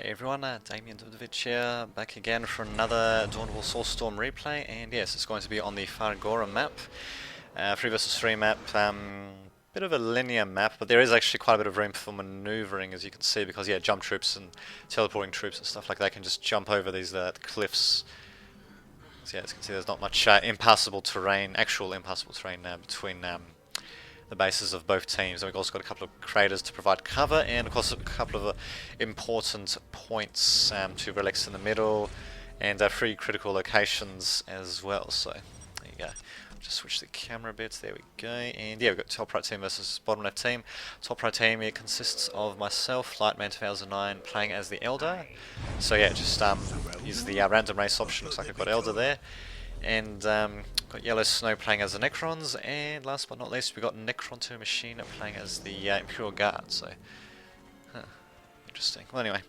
Hey everyone, Damien here, back again for another Dawn of War Soulstorm replay, and yes, it's going to be on the Thargorum map. 3 versus 3 map, bit of a linear map, but there is actually quite a bit of room for maneuvering, as you can see, because yeah, jump troops and teleporting troops and stuff like that can just jump over these cliffs. So yeah, as you can see, there's not much impassable terrain, actual impassable terrain between the bases of both teams. And we've also got a couple of craters to provide cover, and of course a couple of important points to relax in the middle, and 3 critical locations as well. So there you go. Just switch the camera a bit. There we go. And yeah, we've got top right team versus bottom left team. Top right team, it consists of myself, Lightman 2009, playing as the Elder. So yeah, just use the random race option. Looks like I've got Elder there. And got Yellow Snow playing as the Necrons, and last but not least, we got Necron 2 Machine playing as the Imperial Guard. So, interesting. Well, anyway,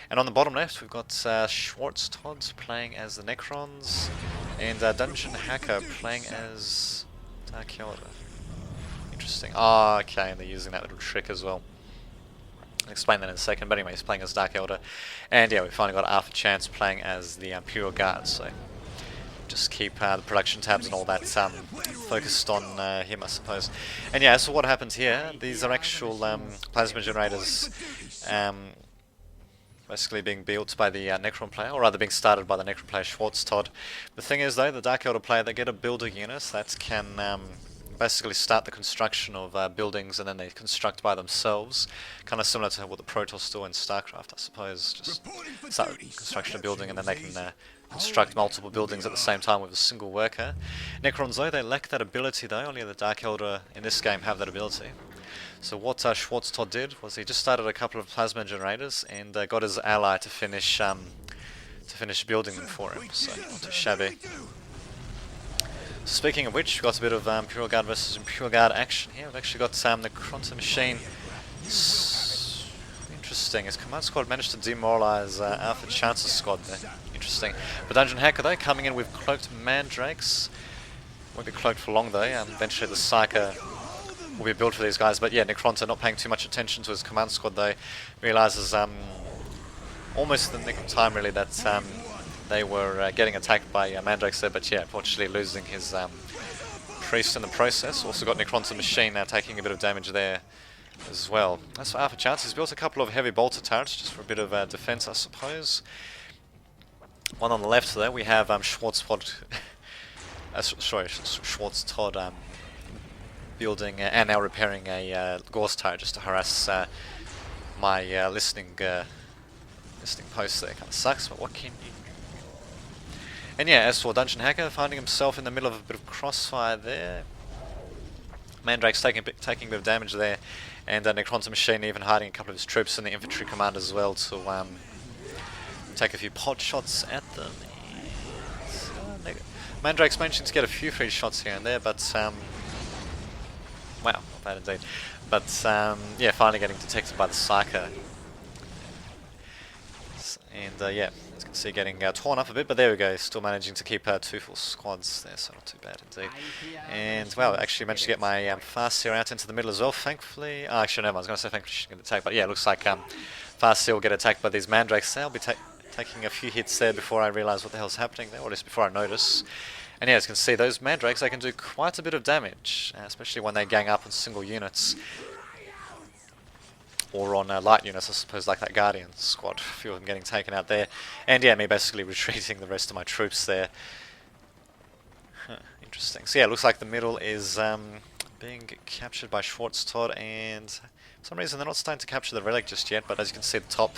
and on the bottom left, we've got Schwartz Todd playing as the Necrons, and Dungeon Hacker playing as Dark Elder. Interesting. Ah, okay, and they're using that little trick as well. I'll explain that in a second. But anyway, he's playing as Dark Elder, and yeah, we finally got Arthur Chance playing as the Imperial Guard. So. Just keep the production tabs and all that focused on him, I suppose. And yeah, so what happens here, these are actual plasma generators basically being built by the Necron player, or rather being started by the Necron player Schwartz Todd. The thing is though, the Dark Elder player, they get a builder unit that can basically start the construction of buildings, and then they construct by themselves, kind of similar to what the Protoss do in StarCraft, I suppose. Just start the construction of building, and then they can construct multiple buildings at the same time with a single worker. Necrons though, they lack that ability though. Only the Dark Elder in this game have that ability. So what Schwartz Todd did was he just started a couple of plasma generators and got his ally to finish building them for him. So not too shabby. So speaking of which, we've got a bit of Imperial Guard versus Imperial Guard action here. We've actually got the Necron Machine. Interesting, his command squad managed to demoralize Arthur Chance's squad there. Interesting. But Dungeon Hacker though, coming in with cloaked mandrakes. Won't be cloaked for long though. Eventually the Psyker will be built for these guys. But yeah, Necronta not paying too much attention to his command squad though. Realizes almost the nick of time really that they were getting attacked by mandrakes there. But yeah, unfortunately losing his priest in the process. Also got Necronta Machine taking a bit of damage there as well. As for Arthur Chance, he's built a couple of heavy bolter turrets just for a bit of defense, I suppose. One on the left there, we have Schwartz Todd building and now repairing a Gorse turret just to harass my listening post there. Kind of sucks, but what can you do? And yeah, as for Dungeon Hacker, finding himself in the middle of a bit of crossfire there. Mandrake's taking a bit of damage there, and Necron's Machine even hiding a couple of his troops and the infantry commander as well to take a few pot shots at them. Mandrake's managing to get a few free shots here and there, but wow, not bad indeed. But yeah, finally getting detected by the Psyker. And yeah, as you can see, getting torn up a bit, but there we go, still managing to keep 2 full squads there, so not too bad indeed. And well, actually managed to get my Farseer out into the middle as well, thankfully. Oh, actually, never mind, I was going to say thankfully she can get attacked, but yeah, it looks like Farseer will get attacked by these mandrakes. I'll be taking a few hits there before I realise what the hell's happening there, or at least before I notice. And yeah, as you can see, those mandrakes, they can do quite a bit of damage, especially when they gang up on single units. Or on light units, I suppose, like that Guardian squad. A few of them getting taken out there. And yeah, me basically retreating the rest of my troops there. Interesting. So yeah, it looks like the middle is being captured by Schwartz Todd, and for some reason they're not starting to capture the relic just yet, but as you can see, the top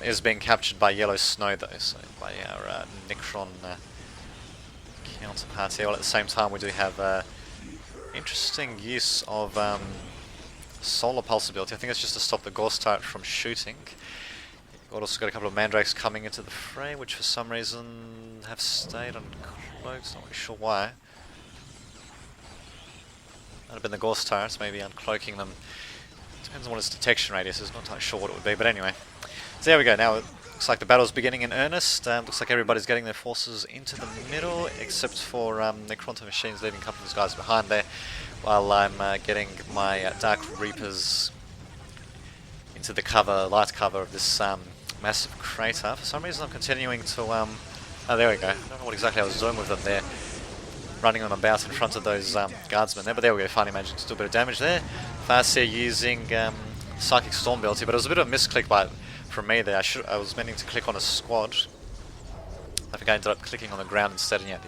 is being captured by Yellow Snow though, so by our Necron counterpart here. Well, at the same time we do have interesting use of Solar Pulse ability. I think it's just to stop the Gorse turret from shooting. We've also got a couple of mandrakes coming into the fray, which for some reason have stayed uncloaked. Not really sure why. Might have been the Gorse turrets, maybe uncloaking them. Depends on what its detection radius is. Not entirely sure what it would be, but anyway. So there we go. Now it looks like the battle's beginning in earnest. Looks like everybody's getting their forces into the middle, except for Necronta Machines leaving a couple of these guys behind there, while I'm getting my Dark Reapers into the cover, light cover of this massive crater. For some reason I'm continuing to, oh there we go, I don't know what exactly I was doing with them there. Running them about in front of those guardsmen there, but there we go, finally managing to do a bit of damage there. Farseer using Psychic Storm ability, but it was a bit of a misclick from me there. I was meaning to click on a squad. I think I ended up clicking on the ground instead, and yeah,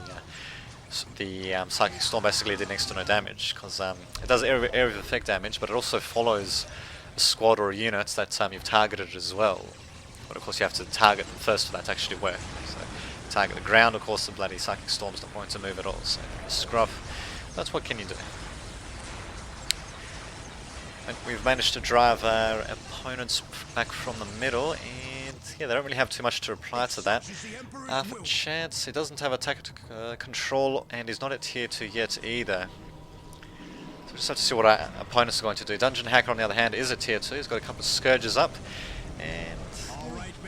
the Psychic Storm basically did next to no damage, because it does area of effect damage, but it also follows a squad or a unit that you've targeted as well. But of course you have to target them first for that to actually work. So target the ground, of course the bloody Psychic Storm's not going to move at all, so scruff, that's what can you do. And we've managed to drive our opponents back from the middle, and yeah, they don't really have too much to reply to that. For Chance, he doesn't have attack control, and he's not at tier 2 yet either. So we just have to see what our opponents are going to do. Dungeon Hacker, on the other hand, is at tier 2. He's got a couple of Scourges up, and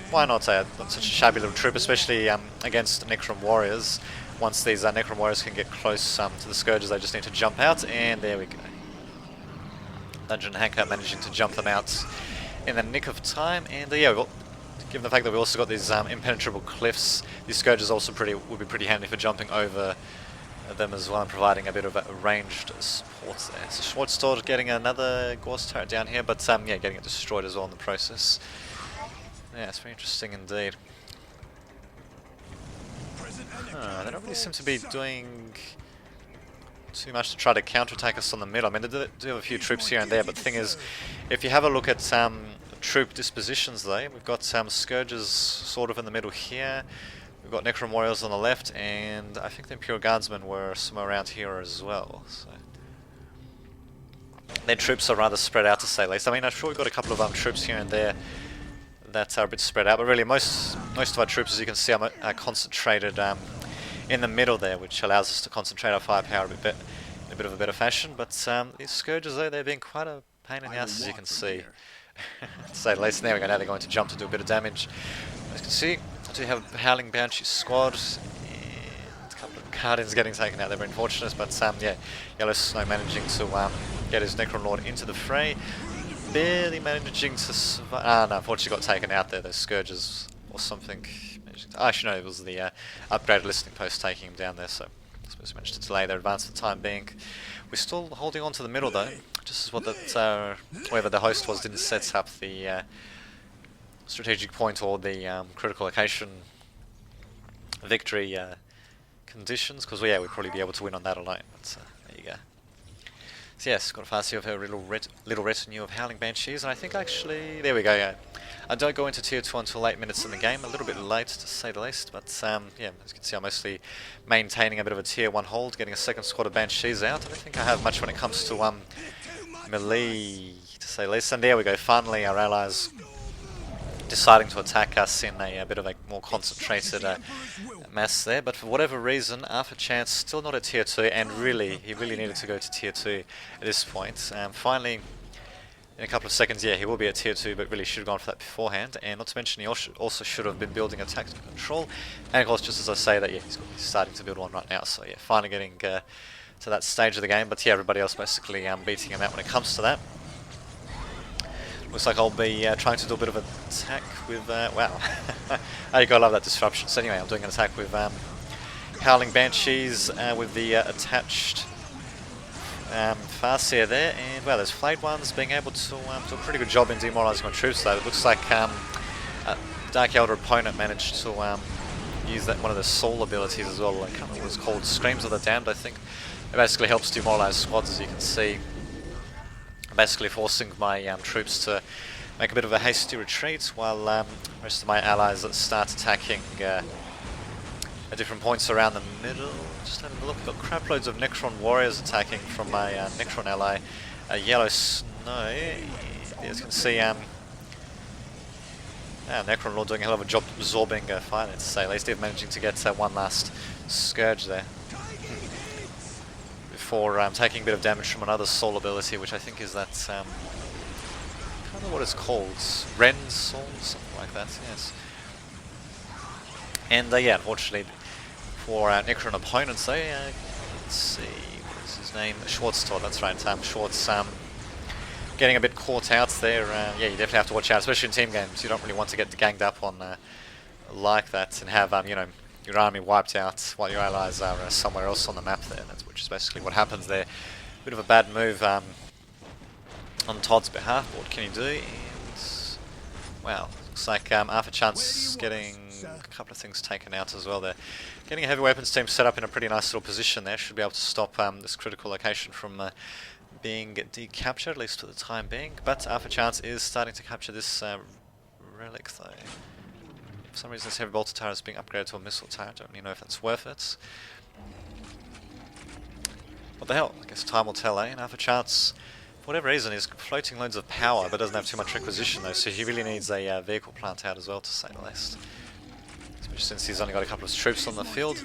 why not such a shabby little troop, especially against Necron Warriors. Once these Necron Warriors can get close to the Scourges, they just need to jump out, and there we go. Dungeon Hacker managing to jump them out in the nick of time, and yeah, given the fact that we also got these impenetrable cliffs, these Scourges also would be pretty handy for jumping over them as well, and providing a bit of a ranged support there. So Soulstorm getting another Gorse turret down here, but yeah, getting it destroyed as well in the process. Yeah, it's very interesting indeed. They don't really seem to be doing too much to try to counterattack us on the middle. I mean, they do have a few troops here and there, but the thing is, if you have a look at troop dispositions though, we've got Scourges sort of in the middle here, we've got Necron Warriors on the left, and I think the Imperial Guardsmen were somewhere around here as well. So their troops are rather spread out, to say the least. I mean, I'm sure we've got a couple of troops here and there that are a bit spread out, but really most of our troops, as you can see, are concentrated in the middle there, which allows us to concentrate our firepower in a bit of a better fashion. But these Scourges though, they're being quite a pain in the ass, as you can see. To say the least. There we go, now they're going to jump to do a bit of damage. As you can see, I do have a Howling Banshee squad, and a couple of Guardians getting taken out. They're very unfortunate, but yeah, Yellow Snow managing to get his Necron Lord into the fray. Barely managing to survive. No, unfortunately got taken out there, those Scourges or something. Actually no, it was the upgraded listening post taking him down there, so I suppose we managed to delay their advance for the time being. We're still holding on to the middle though, just as what that whoever the host was didn't set up the strategic point or the critical location victory conditions, because yeah, we'd probably be able to win on that alone, but there you go. So yes, got a Farseer of her little retinue of Howling Banshees, and I think actually, there we go, yeah. I don't go into tier 2 until 8 minutes in the game, a little bit late to say the least, but yeah, as you can see I'm mostly maintaining a bit of a tier 1 hold, getting a second squad of Banshees out. I don't think I have much when it comes to melee, to say the least, and there we go, finally our allies deciding to attack us in a bit of a more concentrated mass there, but for whatever reason, Arthur Chance still not at tier 2, and really, he really needed to go to tier 2 at this point. Finally, in a couple of seconds, yeah, he will be at tier 2, but really should have gone for that beforehand, and not to mention he also should have been building a tactical control, and of course, just as I say that, yeah, he's starting to build one right now, so yeah, finally getting to that stage of the game, but yeah, everybody else basically beating him out when it comes to that. Looks like I'll be trying to do a bit of an attack with, wow, you gotta love that disruption. So anyway, I'm doing an attack with Howling Banshees with the attached Farseer there, and well, there's Flayed Ones being able to do a pretty good job in demoralizing my troops though. It looks like Dark Elder opponent managed to use that one of the soul abilities as well. I can't remember what it's called, Screams of the Damned I think. It basically helps demoralize squads, as you can see. Basically forcing my troops to make a bit of a hasty retreat, while the rest of my allies start attacking at different points around the middle. Just having a look, I've got crap loads of Necron Warriors attacking from my Necron ally, Yellow Snow. As you can see, Necron Lord doing a hell of a job absorbing fire, to say, at least they're managing to get one last Scourge there. Before taking a bit of damage from another soul ability, which I think is that, I don't know what it's called, Ren Soul, something like that, yes. And yeah, unfortunately for our Necron opponents, let's see, what is his name? Schwarztor, that's right, Schwartz getting a bit caught out there. Yeah, you definitely have to watch out, especially in team games. You don't really want to get ganged up on like that and have you know, your army wiped out while your allies are somewhere else on the map there. Which is basically what happens there. Bit of a bad move on Todd's behalf. But what can you do? And wow, looks like Arthur Chance getting a couple of things taken out as well there. Getting a heavy weapons team set up in a pretty nice little position there. Should be able to stop this critical location from being decaptured, at least for the time being. But Arthur Chance is starting to capture this relic though. For some reason this heavy bolter turret is being upgraded to a missile turret. Don't really know if that's worth it. What the hell? I guess time will tell, eh? And Arthur Chance, for whatever reason, is floating loads of power, but doesn't have too much requisition though, so he really needs a vehicle plant out as well, to say the least. Especially since he's only got a couple of troops on the field.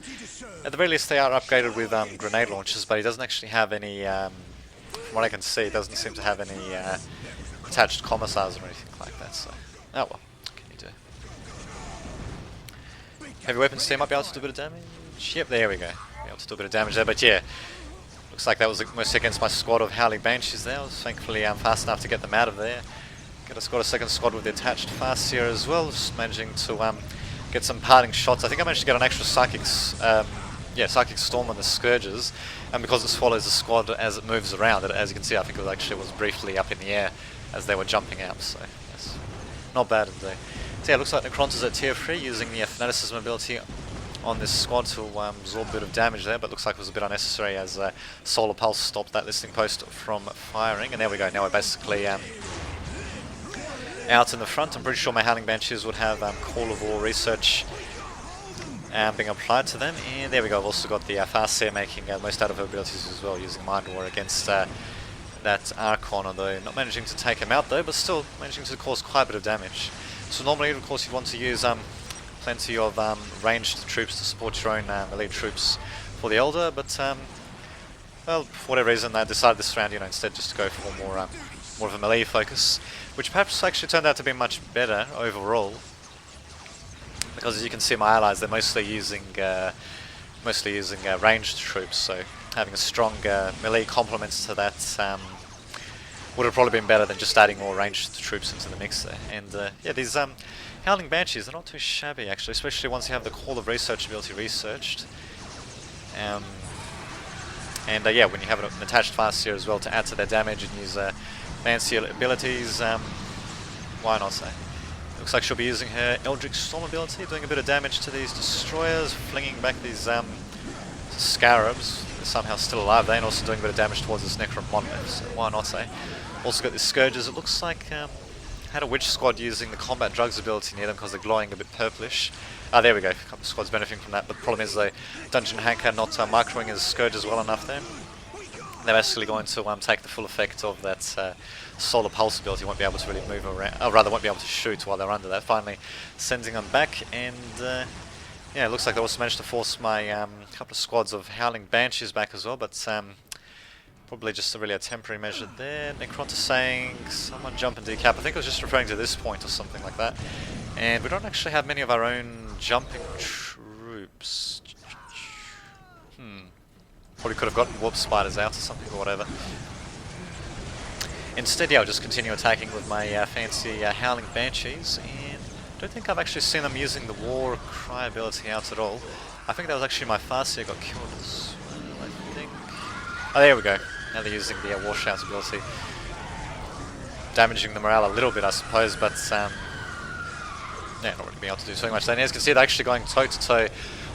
At the very least they are upgraded with grenade launchers, but he doesn't actually have any, from what I can see, he doesn't seem to have any attached commissars or anything like that, so... Oh well, what can you do? Heavy weapons team might be able to do a bit of damage. Yep, there we go. Be able to do a bit of damage there, but yeah. Looks like that was mostly against my squad of Howling Banshees there. I was thankfully fast enough to get them out of there. Got a second squad with the attached fast here as well, just managing to get some parting shots. I think I managed to get an extra Psychic Storm on the Scourges, and because this follows the squad as it moves around, as you can see, I think it was briefly up in the air as they were jumping out, so yes, not bad indeed. So yeah, it looks like Necronta's at tier 3 using the Fanaticism ability on this squad to absorb a bit of damage there, but looks like it was a bit unnecessary as Solar Pulse stopped that listening post from firing, and there we go. Now we're basically out in the front. I'm pretty sure my Howling Banshees would have Call of War research being applied to them, and there we go. I've also got the Farseer making most out of her abilities as well, using Mind War against that Archon, although not managing to take him out though, but still managing to cause quite a bit of damage. So normally, of course, you'd want to use plenty of ranged troops to support your own elite troops for the Elder, but well, for whatever reason, I decided this round, instead just to go for more of a melee focus, which perhaps actually turned out to be much better overall, because as you can see, my allies, they're mostly using ranged troops, so having a strong melee complement to that would have probably been better than just adding more ranged troops into the mix there. And yeah, these Howling Banshees are not too shabby actually, especially once you have the Call of Research ability researched. And yeah, when you have an attached Farseer as well to add to their damage and use fancy abilities, why not say? Looks like she'll be using her Eldritch Storm ability, doing a bit of damage to these destroyers, flinging back these Scarabs. They're somehow still alive there, and also doing a bit of damage towards this Necron Monolith, so why not say? Also got these Scourges. It looks like had a Witch squad using the Combat Drugs ability near them because they're glowing a bit purplish. Ah, there we go, a couple of squads benefiting from that, but the problem is the Dungeon Hacker not microing his Scourges well enough there. They're basically going to take the full effect of that Solar Pulse ability, won't be able to really move around, or rather won't be able to shoot while they're under that, finally sending them back, and yeah, it looks like they also managed to force my couple of squads of Howling Banshees back as well, but probably just really a temporary measure there. Necronta saying, someone jump and decap. I think it was just referring to this point or something like that. And we don't actually have many of our own jumping troops. Probably could have gotten Warp Spiders out or something or whatever. Instead, yeah, I'll just continue attacking with my fancy Howling Banshees. And I don't think I've actually seen them using the War Cry ability out at all. I think that was actually my Farseer got killed as well, I think. Oh, there we go. Now they're using the War Shout ability. Damaging the morale a little bit, I suppose, but yeah, not really being able to do too much. Then as you can see, they're actually going toe-to-toe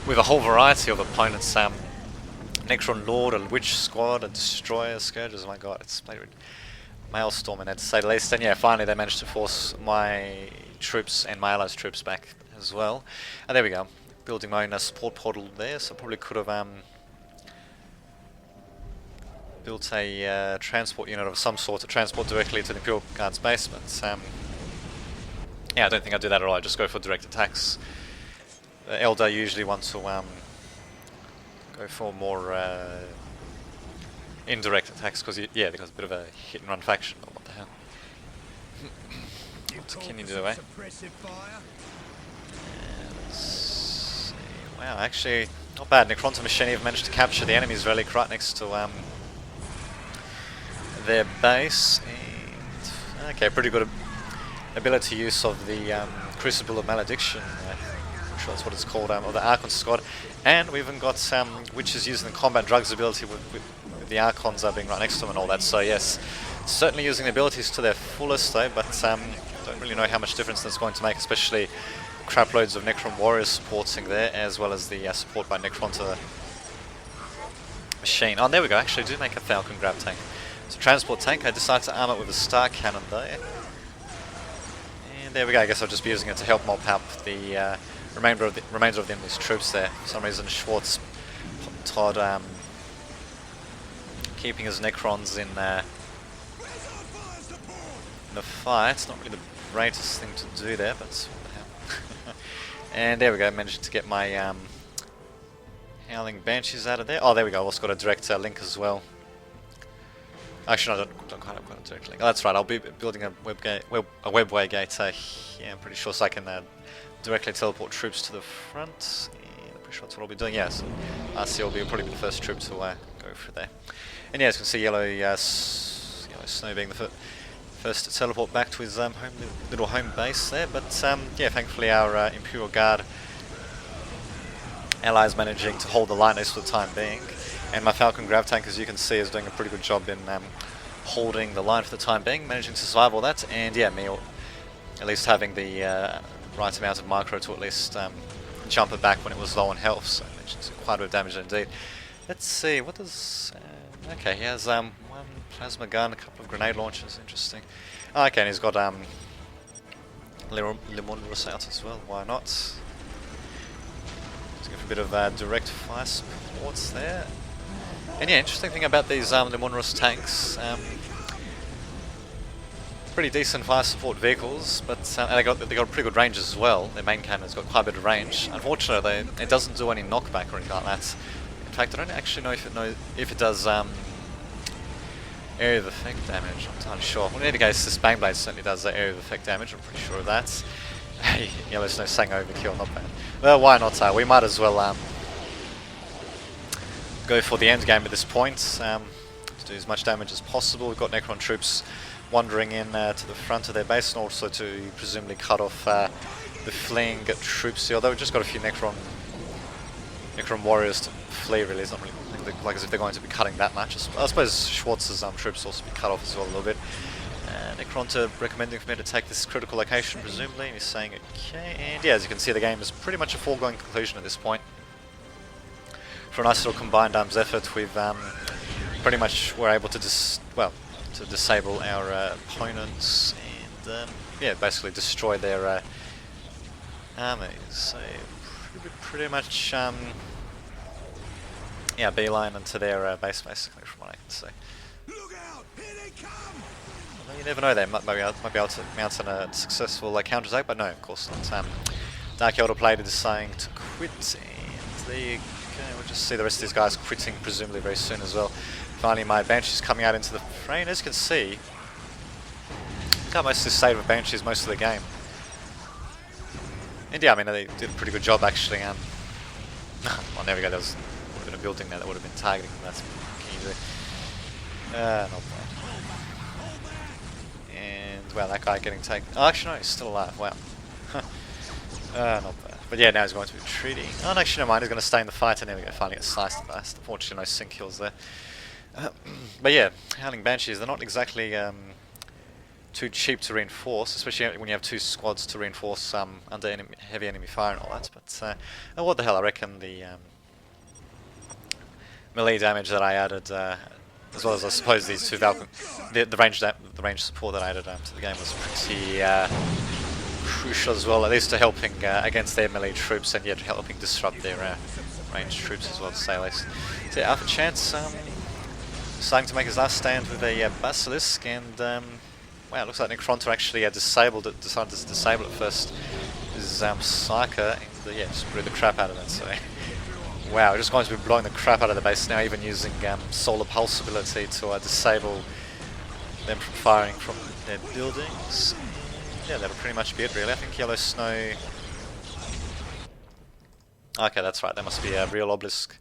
with a whole variety of opponents. Necron Lord, a Witch squad, a Destroyer, Scourges, oh my god, it's Maelstrom in it, to say the least. And yeah, finally they managed to force my troops and my allies' troops back as well. And there we go, building my own support portal there, so probably could have built a transport unit of some sort to transport directly to the Imperial Guard's base, but yeah, I don't think I do that at all. I just go for direct attacks. The Elder usually wants to go for more indirect attacks because yeah, because a bit of a hit and run faction. Or what the hell? What can you do, eh? Let's see. Wow, actually not bad. Necronta Machine have managed to capture the enemy's relic right next to their base, and Okay, pretty good ability use of the Crucible of Malediction. I'm sure that's what it's called, of the Archon squad. And we even got witches using the combat drugs ability with the Archons being right next to them and all that. So yes, certainly using the abilities to their fullest though, but don't really know how much difference that's going to make, especially crap loads of Necron warriors supporting there, as well as the support by Necron to the machine. Oh, there we go, actually do make a Falcon grab tank. So transport tank, I decided to arm it with a star cannon though. And there we go, I guess I'll just be using it to help mop up the remainder of the enemy's troops there. For some reason Schwartz Todd keeping his Necrons in the fight. It's not really the greatest thing to do there, but what the hell. And there we go, managed to get my Howling Banshees out of there. Oh, there we go, I've also got a direct link as well. Actually, no, don't quite have a direct link. Oh, that's right, I'll be building a webway gate here, I'm pretty sure, so I can directly teleport troops to the front. And I'm pretty sure that's what I'll be doing, yeah, so RC will probably be the first troop to go through there. And yeah, as you can see, Yellow Snow being the first to teleport back to his little home base there, but yeah, thankfully our Imperial Guard allies managing to hold the line for the time being, and my Falcon Grav Tank, as you can see, is doing a pretty good job in holding the line for the time being, managing to survive all that, and yeah, me at least having the right amount of micro to at least jump it back when it was low on health, so managed quite a bit of damage indeed. Let's see, what does... okay, he has one plasma gun, a couple of grenade launchers, interesting. Oh, okay, and he's got Limonrus out as well, why not? Let's go for a bit of direct fire supports there. And yeah, interesting thing about these Limonrus tanks, pretty decent fire support vehicles, but and they got pretty good range as well. Their main cannon's got quite a bit of range. Unfortunately, it doesn't do any knockback or anything like that. In fact, I don't actually know if it does area of effect damage. I'm not entirely sure. Well, in any case, this Bane Blade certainly does area of effect damage. I'm pretty sure of that. Yellow Snow saying overkill, not bad. Well, why not? We might as well go for the end game at this point to do as much damage as possible. We've got Necron troops wandering in to the front of their base, and also to presumably cut off the fleeing troops here. Although we've just got a few Necron warriors to flee, really. It's not really like as if they're going to be cutting that much. I suppose Schwartz's troops also be cut off as well a little bit. Necron recommending for me to take this critical location, presumably, and he's saying okay. And yeah, as you can see, the game is pretty much a foregone conclusion at this point. For a nice little combined arms effort, we've pretty much were able to disable our opponents and yeah, basically destroy their armies. So pretty much yeah, beeline into their base basically, from what I can see. Look out, here they come! Well, you never know, they might be able to mount a successful counterattack, but no, of course not. Dark Elder Plated is saying to quit, and there you go. We'll just see the rest of these guys quitting presumably very soon as well. Finally, my Banshee's coming out into the frame. As you can see, got most of this save of Banshees most of the game. And yeah, I mean, they did a pretty good job actually. Well, there we go. There would have been a building there that would have been targeting them. That's what can you do? Not bad. And well, that guy getting taken. Oh, actually, no, he's still alive. Wow. Not bad. But yeah, now he's going to be retreating. Oh, no, actually, never mind. He's going to stay in the fight, and there we go. Finally, gets sliced and diced. Unfortunately, no sync kills there. But yeah, Howling Banshees, they're not exactly too cheap to reinforce, especially when you have two squads to reinforce under heavy enemy fire and all that. But what the hell, I reckon the melee damage that I added, as well as I suppose these two Valkyrie, the range support that I added to the game was pretty crucial as well, at least to helping against their melee troops, and yet helping disrupt their ranged troops as well, to say less. So yeah, Alpha Chance starting to make his last stand with a Basilisk, and wow, it looks like Necronta actually decided to disable it first. Is Psyker, and yeah, just blew the crap out of it. So wow, we're just going to be blowing the crap out of the base now, even using Solar Pulse ability to disable them from firing from their buildings. Yeah, that'll pretty much be it really. I think Yellow Snow... Okay, that's right, that must be a real obelisk.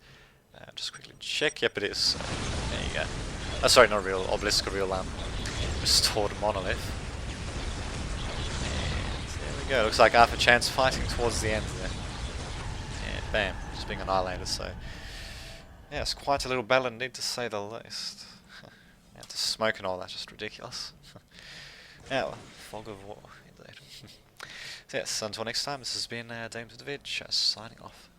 Just quickly check, yep it is. So, there you go. Oh, sorry, not a real obelisk, a real restored monolith. we go. Looks like Arthur Chan's fighting towards the end there. Yeah, bam, just being annihilated. So yeah, it's quite a little battle indeed, to say the least. Yeah, the smoke and all that's just ridiculous. Yeah, well, fog of war, indeed. So yes, until next time, this has been Dames of the Vid, signing off.